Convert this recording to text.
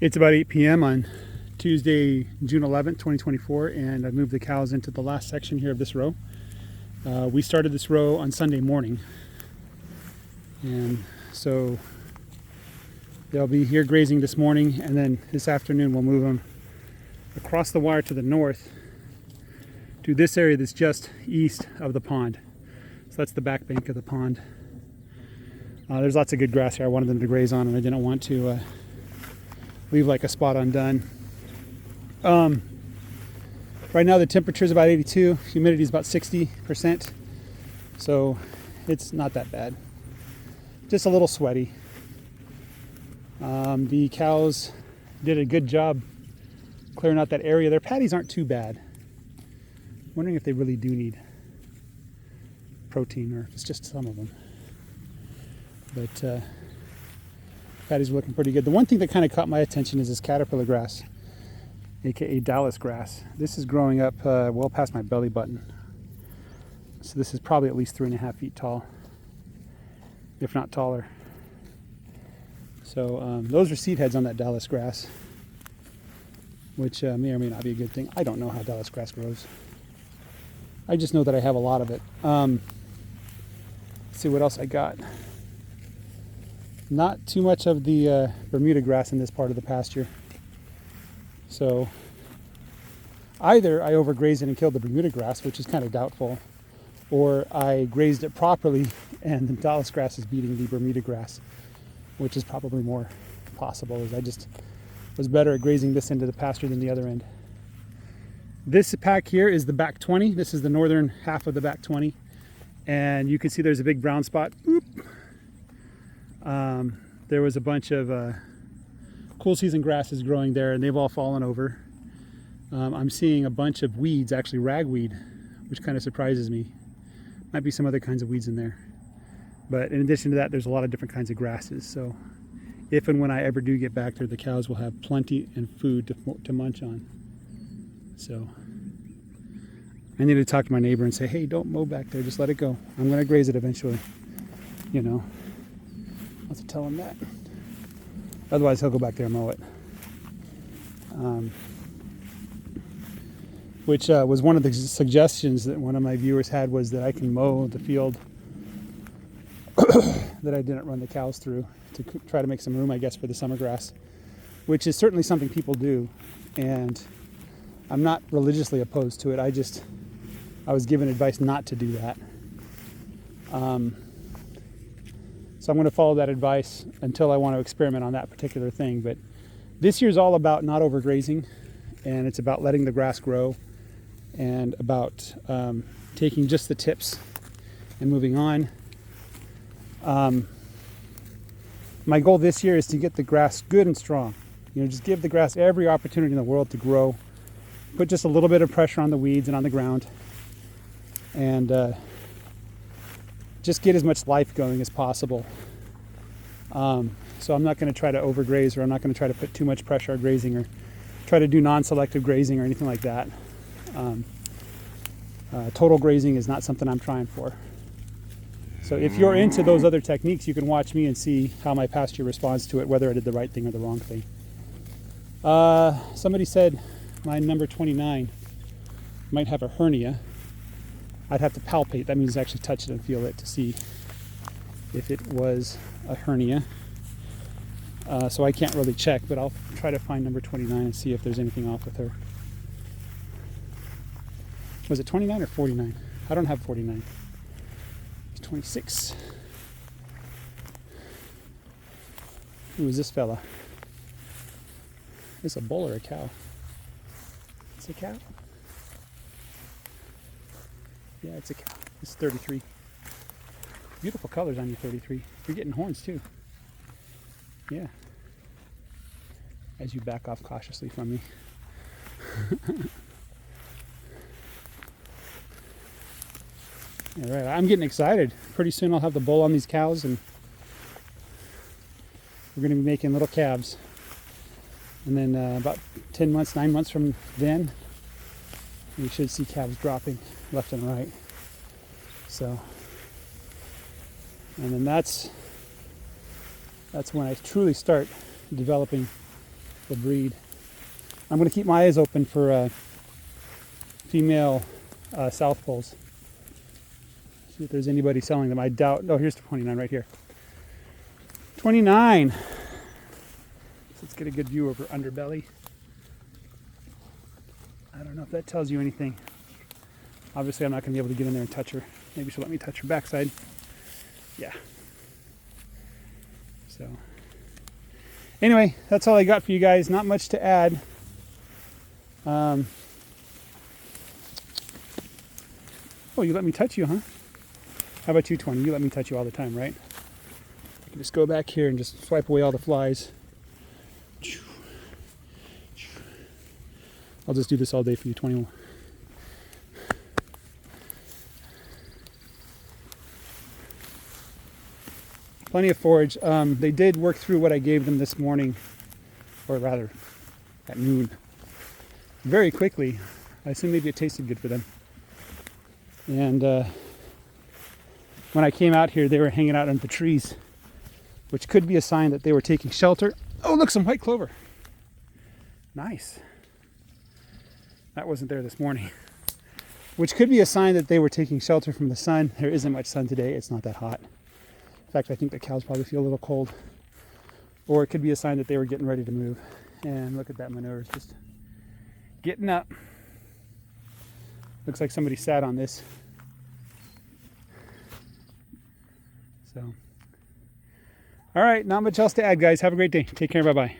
It's about 8 p.m. on Tuesday, June 11th, 2024, and I've moved the cows into the last section here of this row. We started this row on Sunday morning, and so they'll be here grazing this morning, and then this afternoon we'll move them across the wire to the north to this area that's just east of the pond. So that's the back bank of the pond. There's lots of good grass here I wanted them to graze on, and I didn't want to leave like a spot undone. Right now the temperature is about 82, humidity is about 60%, so it's not that bad. Just a little sweaty. The cows did a good job clearing out that area. Their patties aren't too bad. I'm wondering if they really do need protein or if it's just some of them. But patties are looking pretty good. The one thing that kind of caught my attention is this caterpillar grass, aka Dallas grass. This is growing up well past my belly button. So this is probably at least 3.5 feet tall, if not taller. So those are seed heads on that Dallas grass, which may or may not be a good thing. I don't know how Dallas grass grows. I just know that I have a lot of it. Let's see what else I got. Not too much of the Bermuda grass in this part of the pasture. So either I overgrazed it and killed the Bermuda grass, which is kind of doubtful, or I grazed it properly and the Dallas grass is beating the Bermuda grass, which is probably more possible, as I just was better at grazing this end of the pasture than the other end. This pack here is the back 20. This is the northern half of the back 20. And you can see there's a big brown spot. Oop. There was a bunch of cool season grasses growing there, and they've all fallen over. I'm seeing a bunch of weeds, actually ragweed, which kind of surprises me. Might be some other kinds of weeds in there. But in addition to that, there's a lot of different kinds of grasses. So if and when I ever do get back there, the cows will have plenty and food to munch on. So I need to talk to my neighbor and say, hey, don't mow back there, just let it go. I'm going to graze it eventually, you know. I'll have to tell him that. Otherwise, he'll go back there and mow it. Which was one of the suggestions that one of my viewers had, was that I can mow the field that I didn't run the cows through to try to make some room, I guess, for the summer grass, which is certainly something people do. And I'm not religiously opposed to it. I was given advice not to do that. So I'm going to follow that advice until I want to experiment on that particular thing. But this year's all about not overgrazing, and it's about letting the grass grow, and about taking just the tips and moving on. My goal this year is to get the grass good and strong. Just give the grass every opportunity in the world to grow. Put just a little bit of pressure on the weeds and on the ground, and just get as much life going as possible. So I'm not going to try to overgraze, or I'm not going to try to put too much pressure on grazing, or try to do non-selective grazing or anything like that. Total grazing is not something I'm trying for. So if you're into those other techniques, you can watch me and see how my pasture responds to it, whether I did the right thing or the wrong thing. Somebody said my number 29 might have a hernia. I'd have to palpate. That means actually touch it and feel it to see if it was a hernia. So I can't really check, but I'll try to find number 29 and see if there's anything off with her. Was it 29 or 49? I don't have 49. It's 26. Who is this fella? Is it a bull or a cow? It's a cow? Yeah, it's a cow. It's 33. Beautiful colors on you, 33. You're getting horns too. Yeah. As you back off cautiously from me. All right, I'm getting excited. Pretty soon I'll have the bull on these cows, and we're going to be making little calves. And then about 10 months, 9 months from then, we should see calves dropping left and right. So, and then that's when I truly start developing typical breed. I'm going to keep my eyes open for female South Poles. See if there's anybody selling them. I doubt. Oh, here's 29 right here. 29. So let's get a good view of her underbelly. I don't know if that tells you anything. Obviously, I'm not going to be able to get in there and touch her. Maybe she'll let me touch her backside. Yeah. So, anyway, that's all I got for you guys. Not much to add. Oh, you let me touch you, huh? How about you, 20? You let me touch you all the time, right? I can just go back here and just swipe away all the flies. I'll just do this all day for you, 21. Plenty of forage. They did work through what I gave them this morning, or rather, at noon. Very quickly. I assume maybe it tasted good for them. And when I came out here, they were hanging out under the trees, which could be a sign that they were taking shelter. Oh, look, some white clover. Nice. That wasn't there this morning. Which could be a sign that they were taking shelter from the sun. There isn't much sun today. It's not that hot. In fact, I think the cows probably feel a little cold. Or it could be a sign that they were getting ready to move. And look at that manure. It's just getting up. Looks like somebody sat on this. So, all right, not much else to add, guys. Have a great day. Take care. Bye-bye.